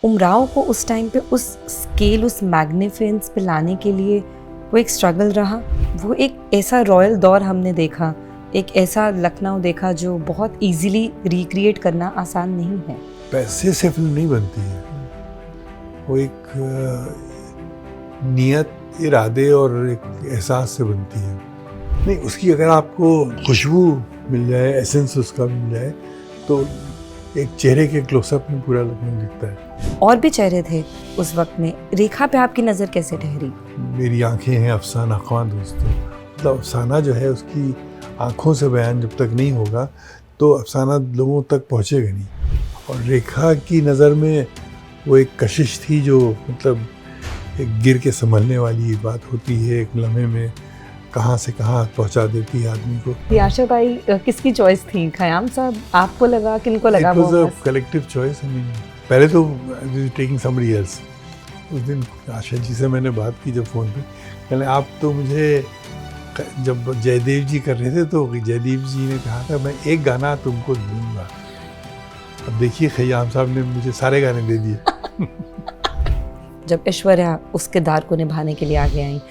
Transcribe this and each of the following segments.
उमराव को उस टाइम पे उस स्केल, उस मैग्निफिसेंस पे लाने के लिए वो एक स्ट्रगल रहा। वो एक ऐसा रॉयल दौर हमने देखा, एक ऐसा लखनऊ देखा जो बहुत इजीली रिक्रिएट करना आसान नहीं है। पैसे से फिल्म नहीं बनती है, वो एक नियत, इरादे और एक एहसास से बनती है। नहीं, उसकी अगर आपको खुशबू मिल जाए, एसेंस उसका मिल जाए, तो एक चेहरे के क्लोजअप में पूरा लखनऊ दिखता है। और भी चेहरे थे उस वक्त में। रेखा पे आपकी नज़र कैसे ठहरी? मेरी आंखें हैं अफसाना ख्वां दोस्तों। मतलब अफसाना जो है उसकी आंखों से बयान जब तक नहीं होगा तो अफसाना लोगों तक पहुंचेगा नहीं। और रेखा की नज़र में वो एक कशिश थी जो मतलब एक गिर के संभलने वाली बात होती है, एक लम्हे में कहाँ से कहाँ पहुंचा देती है आदमी को। ये आशा भाई किसकी चॉइस थी? खयाम साहब, आपको लगा, किनको लगा? It was a collective choice. I mean, पहले तो टेकिंग somebody else। उस दिन आशा जी से मैंने बात की जब फ़ोन पे, कहले आप तो मुझे, जब जयदेव जी कर रहे थे तो जयदेव जी ने कहा था मैं एक गाना तुमको दूंगा। अब देखिए खयाम साहब ने मुझे सारे गाने दे दिए। जब ऐश्वर्या उस किरदार को निभाने के लिए आगे आई,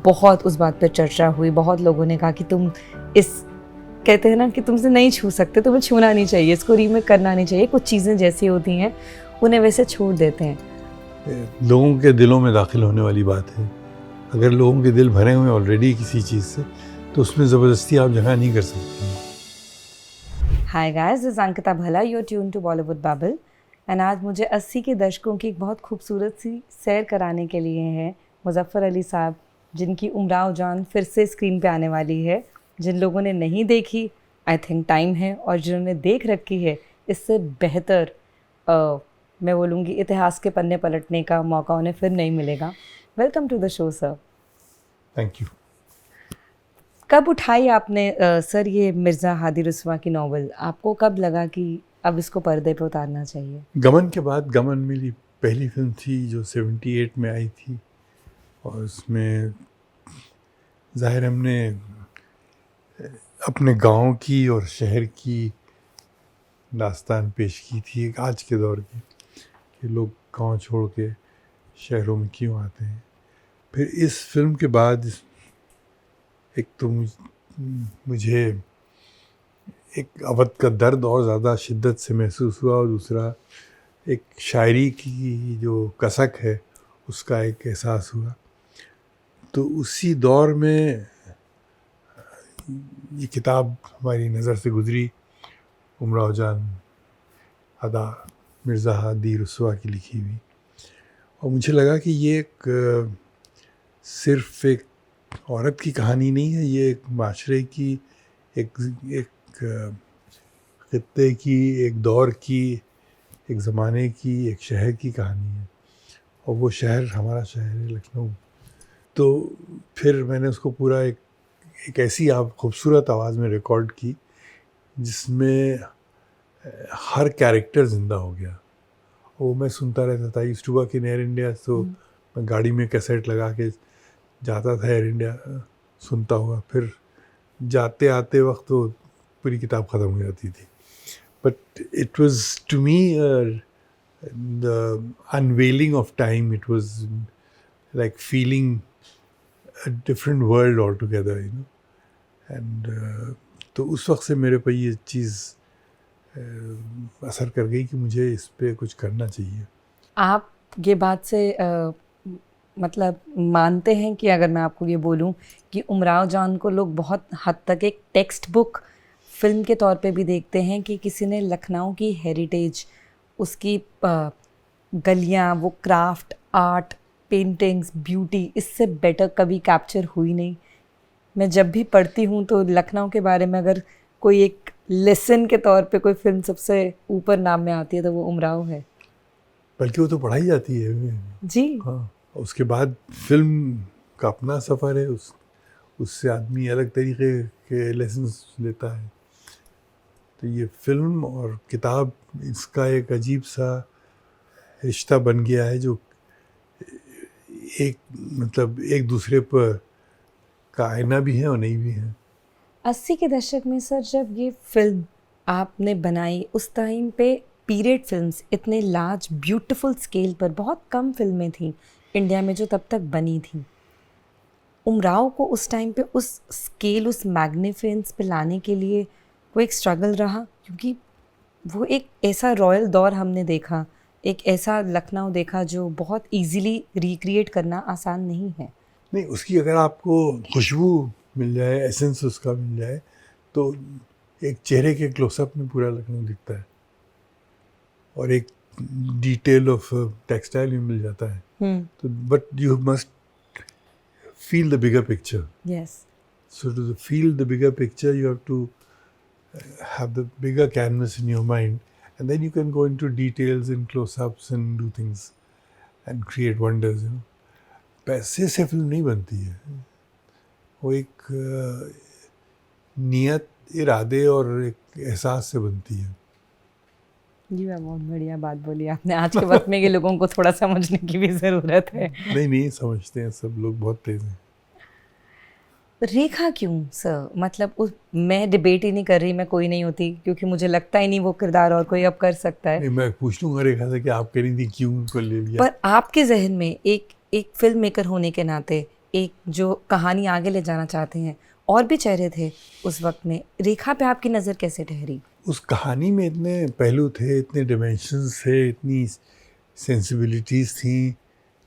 बहुत उस बात पर चर्चा हुई। बहुत लोगों ने कहा कि तुम इस, कहते हैं ना कि तुमसे नहीं छू सकते, तुम्हें छूना नहीं चाहिए, इसको रीमेक करना नहीं चाहिए। कुछ चीज़ें जैसी होती हैं उन्हें वैसे छोड़ देते हैं। लोगों के दिलों में दाखिल होने वाली बात है। अगर लोगों के दिल भरे हुए ऑलरेडी किसी चीज़ से, तो उसमें ज़बरदस्ती आप जगह नहीं कर सकते। Hi guys, this is Ankita Bhalla, you are tune to Bollywood Bubble. And आज मुझे 80 के दशकों की एक बहुत खूबसूरत सी सैर कराने के लिए हैं मुजफ्फर अली साहब, जिनकी उमराव जान फिर से स्क्रीन पे आने वाली है। जिन लोगों ने नहीं देखी, आई थिंक टाइम है, और जिन्होंने देख रखी है, इससे बेहतर मैं बोलूँगी इतिहास के पन्ने पलटने का मौका उन्हें फिर नहीं मिलेगा। Welcome to the show sir. Thank you. कब उठाई आपने सर ये मिर्ज़ा हादी रुस्वा की नॉवल? आपको कब लगा कि अब इसको पर्दे पे उतारना चाहिए? गमन के बाद, गमन मेरी पहली फिल्म थी जो 78 में आई थी, और उसमें ज़ाहिर हमने अपने गांव की और शहर की दास्तान पेश की थी, एक आज के दौर की, कि लोग गांव छोड़ के शहरों में क्यों आते हैं। फिर इस फिल्म के बाद एक तो मुझे एक अवध का दर्द और ज़्यादा शिद्दत से महसूस हुआ, और दूसरा एक शायरी की जो कसक है उसका एक एहसास हुआ। तो उसी दौर में ये किताब हमारी नज़र से गुज़री, उमराव जान अदा मिर्ज़ा हादी रुस्वा की लिखी हुई। और मुझे लगा कि ये एक सिर्फ़ एक औरत की कहानी नहीं है, ये एक माशरे की, एक खित्ते की, एक दौर की, एक ज़माने की, एक शहर की कहानी है। और वो शहर हमारा शहर है लखनऊ। तो फिर मैंने उसको पूरा एक ऐसी खूबसूरत आवाज़ में रिकॉर्ड की जिसमें हर कैरेक्टर ज़िंदा हो गया। वो मैं सुनता रहता था। Used to work in Air India, तो मैं गाड़ी में कैसेट लगा के जाता था एयर इंडिया, सुनता हुआ। फिर जाते आते वक्त तो पूरी किताब ख़त्म हो जाती थी। But it was to me the unveiling of time. It was like feeling a different world all together, you know. And तो उस वक्त से मेरे पे ये चीज़ असर कर गई कि मुझे इस पे कुछ करना चाहिए। आप ये बात से मतलब मानते हैं कि अगर मैं आपको ये बोलूं कि उमराव जान को लोग बहुत हद तक एक टेक्स्ट बुक फिल्म के तौर पे भी देखते हैं, कि किसी ने लखनऊ की हेरिटेज, उसकी गलियां, वो क्राफ्ट, आर्ट, पेंटिंग्स, ब्यूटी, इससे बेटर कभी कैप्चर हुई नहीं। मैं जब भी पढ़ती हूँ तो लखनऊ के बारे में अगर कोई एक लेसन के तौर पे कोई फिल्म सबसे ऊपर नाम में आती है तो वो उमराव है। बल्कि वो तो पढ़ाई जाती है जी हाँ। उसके बाद फिल्म का अपना सफ़र है, उससे आदमी अलग तरीके के लेसन्स लेता है। तो ये फिल्म और किताब, इसका एक अजीब सा रिश्ता बन गया है जो एक मतलब एक दूसरे पर का आईना भी है और नहीं भी है। 80 के दशक में सर, जब ये फिल्म आपने बनाई, उस टाइम पे पीरियड फिल्म्स इतने लार्ज ब्यूटीफुल स्केल पर बहुत कम फिल्में थीं इंडिया में जो तब तक बनी थीं। उमराव को उस टाइम पे उस स्केल, उस मैग्निफिसेंस पे लाने के लिए कोई एक स्ट्रगल रहा, क्योंकि वो एक ऐसा रॉयल दौर हमने देखा, एक ऐसा लखनऊ देखा जो बहुत इजीली रिक्रिएट करना आसान नहीं है। नहीं, उसकी अगर आपको खुशबू मिल जाए, एसेंस उसका मिल जाए, तो एक चेहरे के क्लोजअप में पूरा लखनऊ दिखता है और एक डिटेल ऑफ टेक्सटाइल भी मिल जाता है। तो but you must feel the bigger picture. Yes. So to feel the bigger picture, you have to have the bigger canvas in your mind, and then you can go into details and close-ups and do things and create wonders. You know, पैसे से film नहीं बनती है, वो एक नियत, इरादे और एक एहसास से बनती है। जी, बहुत बढ़िया बात बोली आपने। आज के वक्त में ये लोगों को थोड़ा समझने की भी ज़रूरत है। नहीं समझते हैं, सब लोग बहुत तेज हैं। रेखा क्यों सर? मतलब मैं डिबेट ही नहीं कर रही, मैं कोई नहीं होती, क्योंकि मुझे लगता ही नहीं वो किरदार और कोई अब कर सकता है। नहीं, मैं पूछ लूँगा रेखा से कि आप कह रही थी क्यों उनको ले लिया। पर आपके जहन में एक फिल्म मेकर होने के नाते, एक जो कहानी आगे ले जाना चाहते हैं, और भी चेहरे थे उस वक्त में, रेखा पे आपकी नज़र कैसे ठहरी? उस कहानी में इतने पहलू थे, इतने डिमेंशंस थे, इतनी सेंसिबिलिटीज़ थी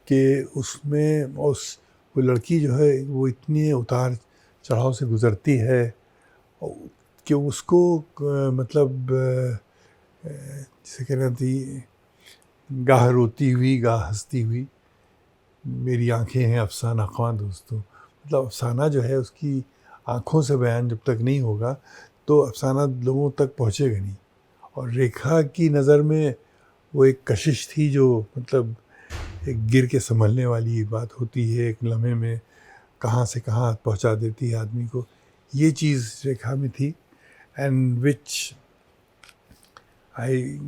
कि उसमें वो लड़की जो है वो इतने उतार चढ़ाव से गुज़रती है कि उसको मतलब जिसे कहना थी, गाह रोती हुई गाह हंसती हुई मेरी आंखें हैं अफसाना ख्वां दोस्तों। मतलब अफसाना जो है उसकी आँखों से बयान जब तक नहीं होगा तो अफसाना लोगों तक पहुँचेगा नहीं। और रेखा की नज़र में वो एक कशिश थी जो मतलब एक गिर के संभलने वाली बात होती है, एक लम्हे में कहाँ से कहाँ पहुँचा देती है आदमी को। ये चीज़ रेखा में थी, and which I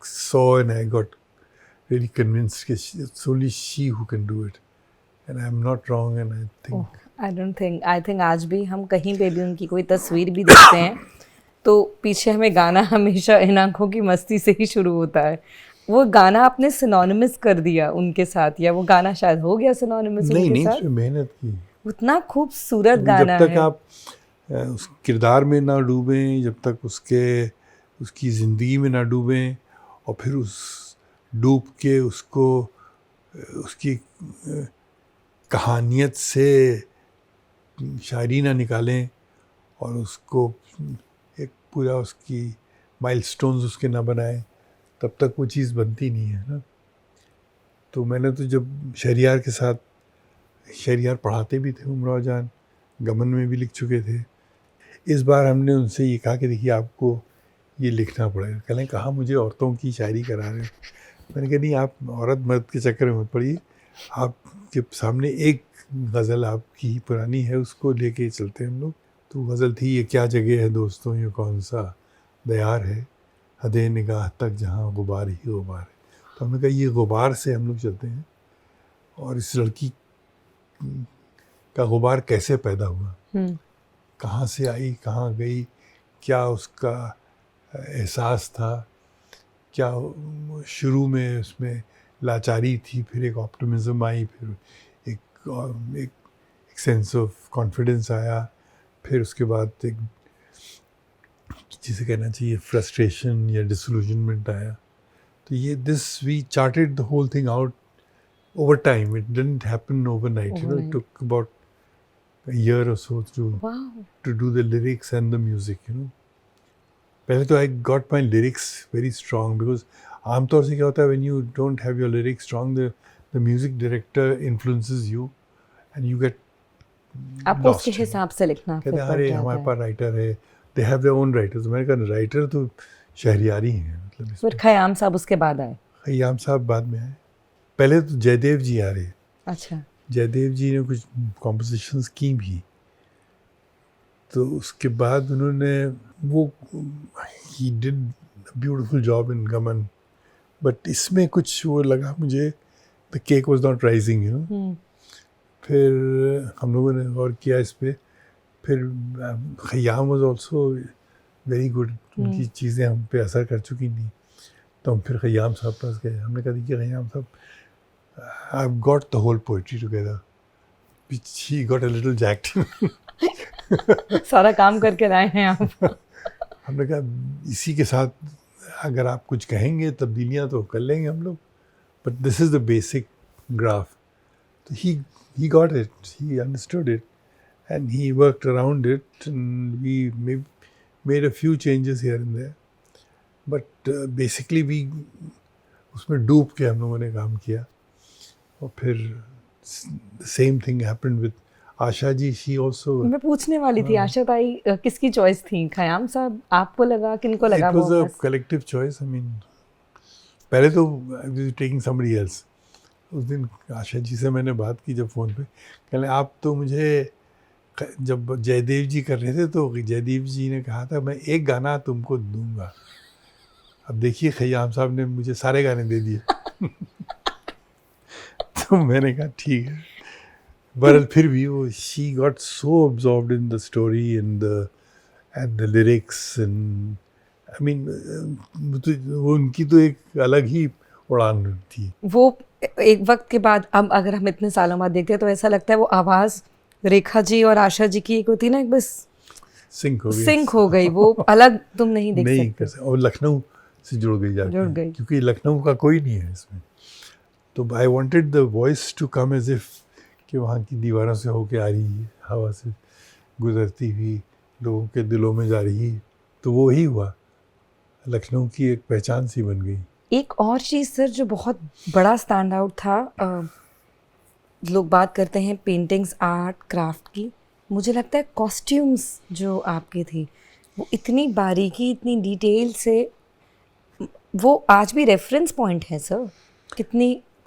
saw and I got really convinced that it's only she who can do it, and I'm not wrong, and I think I think आज भी हम कहीं पे भी उनकी कोई तस्वीर भी देखते हैं तो पीछे हमें गाना हमेशा इन आंखों की मस्ती से ही शुरू होता है। वो गाना आपने सिनोनिमस कर दिया उनके साथ, या वो गाना शायद हो गया सिनोनिमस उनके नहीं, साथ? उसमें मेहनत की, उतना खूबसूरत गाना जब तक है। आप उस किरदार में ना डूबें, जब तक उसकी ज़िंदगी में ना डूबें, और फिर उस डूब के उसको उसकी कहानियत से शायरी ना निकालें और उसको एक पूरा उसकी माइलस्टोन्स उसके ना बनाएं, तब तक वो चीज़ बनती नहीं है ना। तो मैंने तो जब शहरियार के साथ, शहरियार पढ़ाते भी थे, उमराव जान गमन में भी लिख चुके थे, इस बार हमने उनसे ये कहा कि देखिए आपको ये लिखना पड़ेगा। कहें कहा मुझे औरतों की शायरी करा रहे हैं। मैंने कहा नहीं, आप औरत मर्द के चक्कर में मत पड़िए, आपके सामने एक गज़ल आपकी पुरानी है, उसको लेके चलते हैं हम लोग। तो गज़ल थी, ये क्या जगह है दोस्तों, ये कौन सा दयार है, हदे निगाह तक जहाँ गुबार ही गुबार है। तो हमने कहा ये गुबार से हम लोग चलते हैं, और इस लड़की का गुबार कैसे पैदा हुआ, कहाँ से आई, कहाँ गई, क्या उसका एहसास था, क्या शुरू में उसमें लाचारी थी, फिर एक ऑप्टिमिज़म आई, फिर एक सेंस ऑफ कॉन्फिडेंस आया, फिर उसके बाद एक जिसे कहना चाहिए फ्रस्ट्रेशन या डिसइल्यूजनमेंट आया। तो ये we charted the whole thing out over time. It didn't happen overnight. You know, it took about a year or so to do the lyrics and the music. You know, पहले तो I got my lyrics very strong, because आमतौर से क्या होता है, when you don't have your lyrics strong, the music director influences you and you get आपको उसके हिसाब से लिखना फिर पड़ता है। कहते हैं हमारे पास राइटर है, they have their own writers. मैंने कहा राइटर तो शहरियारी हैं, मतलब फिर खयाम साहब उसके बाद आए? खयाम साहब बाद में आए, पहले तो जयदेव जी आ रहे। अच्छा। जयदेव जी ने कुछ कॉम्पोजिशंस की भी, तो उसके बाद उन्होंने वो he did beautiful job in गमन, बट इसमें कुछ वो लगा मुझे, the cake was not rising, you know. फिर हम लोगों ने गौर किया इस पे, फिर Khayyam was also very good, उनकी चीज़ें हम पे असर कर चुकी थी। तो हम फिर खयाम साहब पास गए, हमने कहा देखिए खयाम साहब, I have got the whole poetry together, he got a little jacked. सारा काम करके लाए हैं आप। हमने कहा इसी के साथ अगर आप कुछ कहेंगे तब्दीलियाँ तो कर लेंगे हम लोग, but this is the basic graph. तो he got it, he understood it, and he worked around it, and we made a few changes here and there, but basically we उसमें डूब के हम लोगों ने काम किया। और फिर same thing happened with Asha ji, she also. मैं पूछने वाली थी आशा ताई किसकी चॉइस थी, खयाम साहब आपको लगा, किनको लगा? It was a collective choice. I mean पहले तो I was taking somebody else. उस दिन आशा जी से मैंने बात की जब फ़ोन पे, कहले आप तो मुझे, जब जयदेव जी कर रहे थे तो जयदेव जी ने कहा था मैं एक गाना तुमको दूंगा। अब देखिए खयाम साहब ने मुझे सारे गाने दे दिए। तो मैंने कहा ठीक है, बट फिर भी वो she got so absorbed in the story and the lyrics and I mean उनकी तो एक अलग ही उड़ान थी। वो एक वक्त के बाद, अब अगर हम इतने सालों बाद देखते हैं तो ऐसा लगता है वो आवाज़ रेखा जी और आशा जी की एक होती है ना, एक बस सिंक हो गई, वो अलग तुम नहीं देख सकते। और लखनऊ से जुड़ गई जाके, क्योंकि लखनऊ का कोई नहीं है इसमें। तो I wanted the voice to come as if कि वहाँ की दीवारों से होके आ रही है, हवा से गुजरती हुई लोगों के दिलों में जा रही है। तो वो ही हुआ, लखनऊ की एक पहचान सी बन गई। एक और चीज़ सर जो बहुत बड़ा स्टैंड आउट था, लोग बात करते हैं पेंटिंग्स, आर्ट, क्राफ्ट की, मुझे लगता है कॉस्ट्यूम्स जो आपकी थी वो इतनी बारीकी, इतनी डिटेल से, वो आज भी रेफरेंस पॉइंट है सर।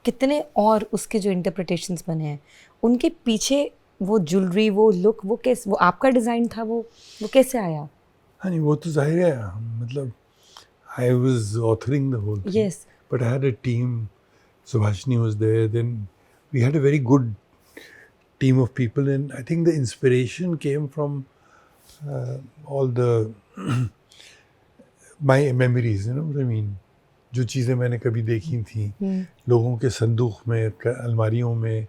कितने और उसके जो इंटरप्रिटेशंस बने हैं, उनके पीछे वो ज्वेलरी, वो लुक, वो कैसे, वो आपका डिज़ाइन था, वो कैसे आया? हाँ नहीं, वो तो जाहिर है, मतलब I was authoring the whole thing. Yes. But I had a team. Subhashini was there. Then we had a very good team of people, and I think the inspiration came from all the my memories. You know what I mean? जो चीज़ें मैंने कभी देखी थी, लोगों के संदूक में, अलमारियों में,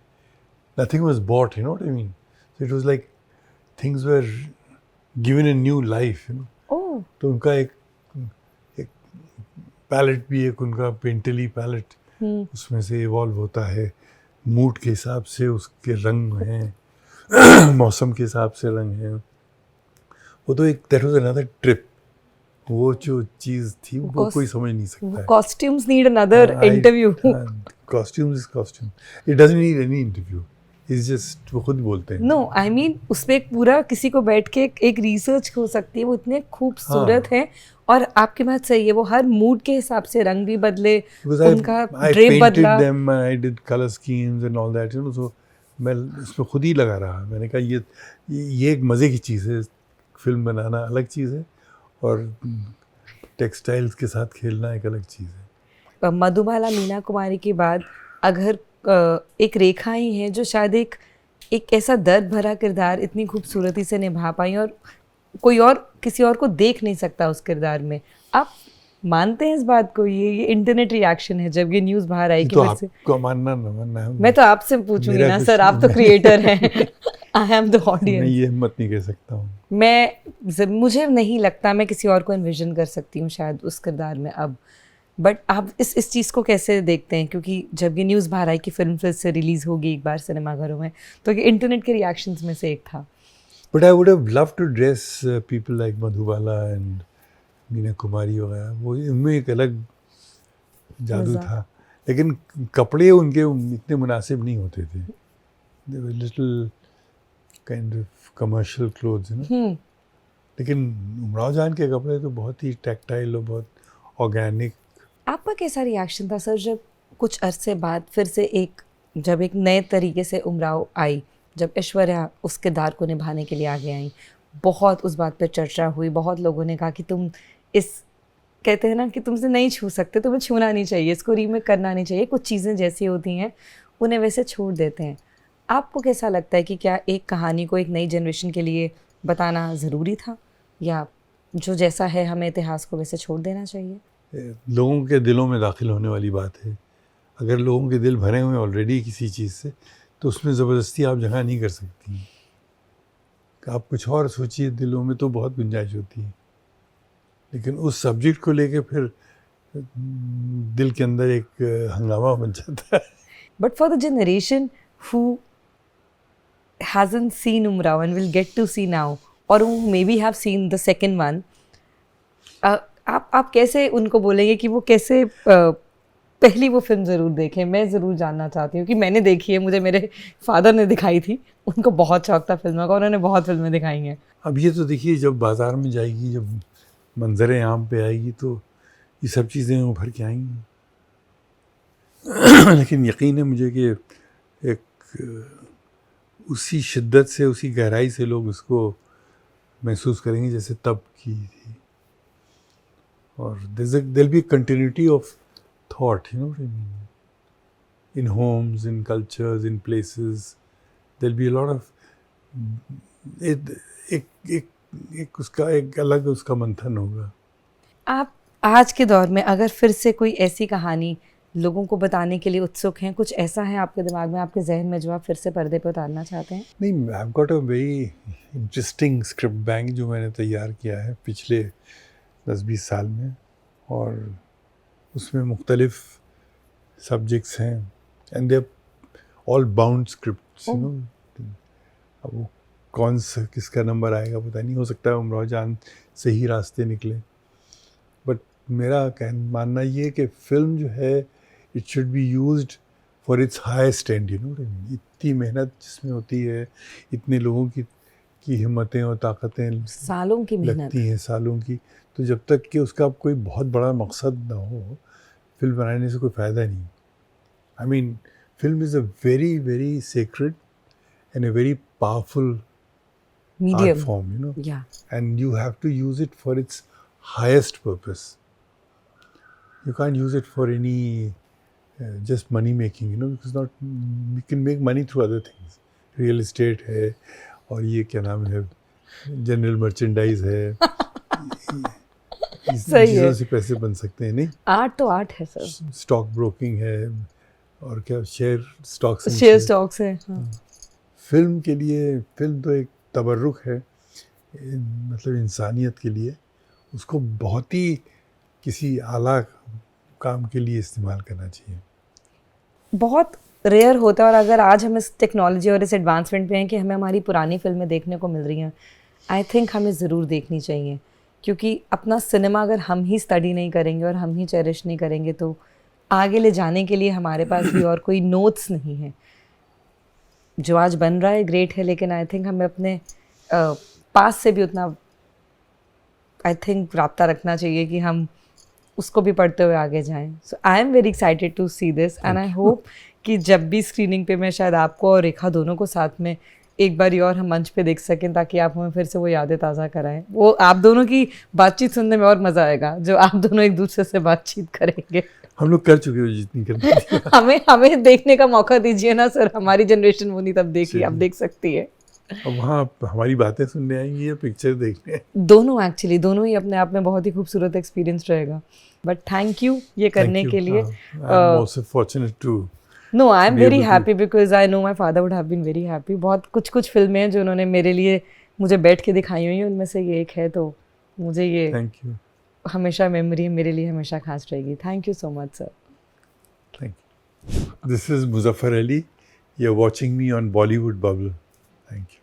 nothing was bought. You know what I mean? So it was like things were given a new life. You know. Oh. तो उनका एक पैलेट भी, एक उनका पेंटली पैलेट, उसमें से इवॉल्व होता है, मूड के हिसाब से उसके रंग हैं, मौसम के हिसाब से रंग हैं। वो तो एक दैट वाज अनदर ट्रिप। वो जो चीज़ थी वो कोई समझ नहीं सकता है। Costumes need another interview. Costumes is costume, it doesn't need any interview, it's just वो खुद बोलते हैं। नो आई मीन उसमें एक पूरा किसी को बैठ के एक रिसर्च हो सकती है, वो इतने खूबसूरत है। और आपकी बात सही है, वो हर मूड के हिसाब से रंग भी बदले, उनका ड्रेप बदला। I did color schemes and all that, you know, so मैं इसमें खुद ही लगा रहा। मैंने कहा ये एक मज़े की चीज़ है, फिल्म बनाना अलग चीज़ है और टेक्सटाइल्स के साथ खेलना एक अलग चीज़ है। मधुबाला मीना कुमारी के बाद अगर एक रेखा ही है जो शायद एक ऐसा दर्द भरा किरदार इतनी खूबसूरती से निभा पाई, और कोई और किसी और को देख नहीं सकता उस किरदार में। आप मानते हैं इस बात को? ये इंटरनेट रिएक्शन है जब ये न्यूज़ बाहर आई कि वैसे आपको मानना ना मानना है, मैं तो आपसे पूछूंगी ना सर, आप तो क्रिएटर हैं। I am the audience. मैं ये हिम्मत नहीं कह सकता हूँ। मुझे नहीं लगता मैं किसी और को इन्विजन कर सकती हूँ शायद उस किरदार में अब। बट आप इस चीज़ को कैसे देखते हैं? क्योंकि जब ये न्यूज़ बाहर आई कि फिल्म फिर से रिलीज़ होगी एक बार सिनेमाघरों में, तो ये इंटरनेट के रिएक्शंस में से एक था। But I would have loved to dress people like Madhubala and Meena Kumari वगैरह, वो इनमें एक अलग जादू था, लेकिन कपड़े उनके इतने मुनासिब नहीं होते थे। They were little kind of commercial clothes, you know. लेकिन उमराव जान के कपड़े तो बहुत ही टैक्टाइल और बहुत ऑर्गेनिक। आपका कैसा रिएक्शन था सर जब कुछ अरसे बाद फिर से जब एक नए तरीके से उमराव आई, जब ऐश्वर्या उस किरदार को निभाने के लिए आगे आई? बहुत उस बात पर चर्चा हुई, बहुत लोगों ने कहा कि तुम कहते हैं ना कि तुमसे नहीं छू सकते, तुम्हें छूना नहीं चाहिए, इसको रीमेक करना नहीं चाहिए, कुछ चीज़ें जैसी होती हैं उन्हें वैसे छोड़ देते हैं। आपको कैसा लगता है कि क्या एक कहानी को एक नई जनरेशन के लिए बताना ज़रूरी था, या जो जैसा है हमें इतिहास को वैसे छोड़ देना चाहिए? लोगों के दिलों में दाखिल होने वाली बात है। अगर लोगों के दिल भरे हुए ऑलरेडी किसी चीज़ से, तो उसमें ज़बरदस्ती आप जगह नहीं कर सकती। आप कुछ और सोचिए, दिलों में तो बहुत गुंजाइश होती है, लेकिन उस सब्जेक्ट को लेके फिर दिल के अंदर एक हंगामा बन जाता है। But for the generation who hasn't seen Umrao and will get to see now, or who maybe have seen the second one, आप कैसे उनको बोलेंगे कि वो कैसे पहली वो फिल्म ज़रूर देखें? मैं ज़रूर जानना चाहती हूँ कि मैंने देखी है, मुझे मेरे फादर ने दिखाई थी, उनको बहुत शौक था फिल्मों का, उन्होंने बहुत फिल्में दिखाई हैं। अब ये तो देखिए, जब बाज़ार में जाएगी, जब मंजर आम पे आएगी, तो ये सब चीज़ें उभर के आएंगी। लेकिन यकीन है मुझे कि एक उसी शिद्दत से, उसी गहराई से लोग उसको महसूस करेंगे जैसे तब की थी। और there'll be continuity of thought, you know what I mean? In homes, in cultures, in places, there'll be a lot of एक उसका एक अलग उसका मंथन होगा। आप आज के दौर में अगर फिर से कोई ऐसी कहानी लोगों को बताने के लिए उत्सुक हैं, कुछ ऐसा है आपके दिमाग में, आपके जहन में, जो आप फिर से पर्दे पर उतारना चाहते हैं? नहीं, I've got a very interesting script bank जो मैंने तैयार किया है पिछले 10-20 साल में, और उसमें मुख्तलिफ सब्जेक्ट्स हैं, and they all bound scripts, you know. अब वो कौन सा किसका नंबर आएगा पता नहीं, हो सकता है उमराव जान से ही रास्ते निकले, बट मेरा मानना ये है कि फिल्म जो है, it should be used for its highest and, you know. इतनी मेहनत जिसमें होती है, इतने लोगों की हिम्मतें और ताकतें सालों की मेहनत लगती हैं, सालों की, तो जब तक कि उसका कोई बहुत बड़ा मकसद ना हो, फिल्म बनाने से कोई फ़ायदा नहीं। I mean, film is a very very sacred and a very powerful art form, you know. Yeah. And you have to use it for its highest purpose. You can't use it for any just money making, you know, because you can make money through other things. Real estate है, और ये क्या नाम है, general merchandise है, इस चीज़ों से पैसे बन सकते हैं, नहीं? आर्ट तो आर्ट है सर। स्टॉक ब्रोकिंग है, और क्या शेयर स्टॉक्स है। हाँ। फिल्म के लिए, फिल्म तो एक तबर्रुक है, मतलब इंसानियत के लिए, उसको बहुत ही किसी आला काम के लिए इस्तेमाल करना चाहिए। बहुत रेयर होता है, और अगर आज हम इस टेक्नोलॉजी और इस एडवांसमेंट पे हैं कि हमें हमारी पुरानी फिल्में देखने को मिल रही हैं, आई थिंक हमें ज़रूर देखनी चाहिए, क्योंकि अपना सिनेमा अगर हम ही स्टडी नहीं करेंगे और हम ही चेरिश नहीं करेंगे, तो आगे ले जाने के लिए हमारे पास भी और कोई नोट्स नहीं है। जो आज बन रहा है ग्रेट है, लेकिन आई थिंक हमें अपने पास से भी उतना आई थिंक राब्ता रखना चाहिए कि हम उसको भी पढ़ते हुए आगे जाएं। So I am very excited to see this, and I hope कि जब भी स्क्रीनिंग पे मैं शायद आपको और रेखा दोनों को साथ में एक बारी और हम मंच पे देख सकें, ताकि आप हमें फिर से वो यादें ताज़ा कराएं। वो आप दोनों की बातचीत सुनने में और मज़ा आएगा, जो आप दोनों एक दूसरे से बातचीत करेंगे। हम लोग कर चुके हो जितनी करनी। हमें देखने का मौका दीजिए ना सर, हमारी जनरेशन वो नहीं तब देखी, आप देख सकती है। अब वहाँ हमारी बातें सुनने आएंगी या पिक्चर देखने? दोनों एक्चुअली, दोनों ही अपने आप में बहुत ही खूबसूरत एक्सपीरियंस रहेगा। बट थैंक यू ये करने के लिए। I am also fortunate too. No, I am very happy because I know my father would have been very happy. बहुत कुछ फिल्में हैं जो उन्होंने मेरे लिए मुझे बैठ के दिखाई हुई हैं, उनमें से ये एक है, तो मुझे ये थैंक यू हमेशा मेमोरी मेरे लिए हमेशा खास रहेगी। Thank you so much sir. Thank you. This is Muzaffar Ali, you are watching me on Bollywood Bubble. Thank you.